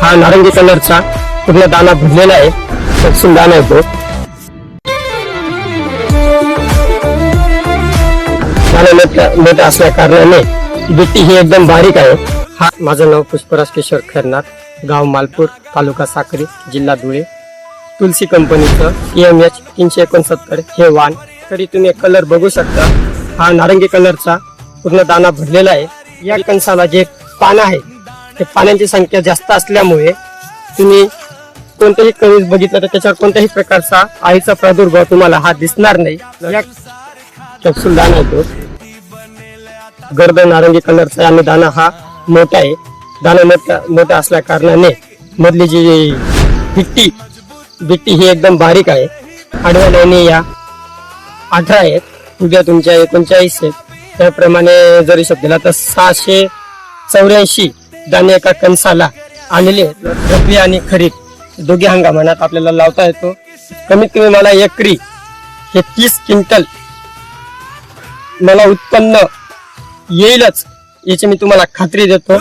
हा नारंगी कलरचा पूर्ण दाना भरलेला आहे, तपसून दाना येतो. दाना मोठा असल्या कारणाने बिट्टी ही एकदम बारीक आहे. हा माझं नाव पुष्पराज किशोर खैरनार, गाव मालपूर, तालुका साक्री, जिल्हा धुळे. तुलसी कंपनीचं EMH 369 हे वाण. तरी तुम्ही कलर बघू शकता, हा नारंगी कलरचा पूर्ण दाना भरलेला आहे. या कणसाला जे पानं आहे ते पानांची संख्या जास्त असल्यामुळे तुम्ही कोणतेही कणीस बघितलं तर त्याच्यावर कोणत्याही प्रकारचा आईचा प्रादुर्भाव तुम्हाला हा दिसणार नाही. या कॅप्सूल दाना येतो, गर्द नारंगी कलरचा आणि दाना हा मोठा आहे. दाना मोठा असल्या कारणाने मधली जी बिट्टी ही एकदम बारीक आहे. आडव्या लाईनी या 18 आहेत, उद्या तुमच्या 39 आहेत. त्याप्रमाणे जर हिशोब दिला तर 684 दाणे एका कणसाला आलेले आहेत. रब्बी आणि खरीप दोघी हंगामात आपल्याला लावता येतो. कमीत कमी मला एकरी हे 30 क्विंटल मला उत्पन्न येईलच, याची मी तुम्हाला खात्री देतो.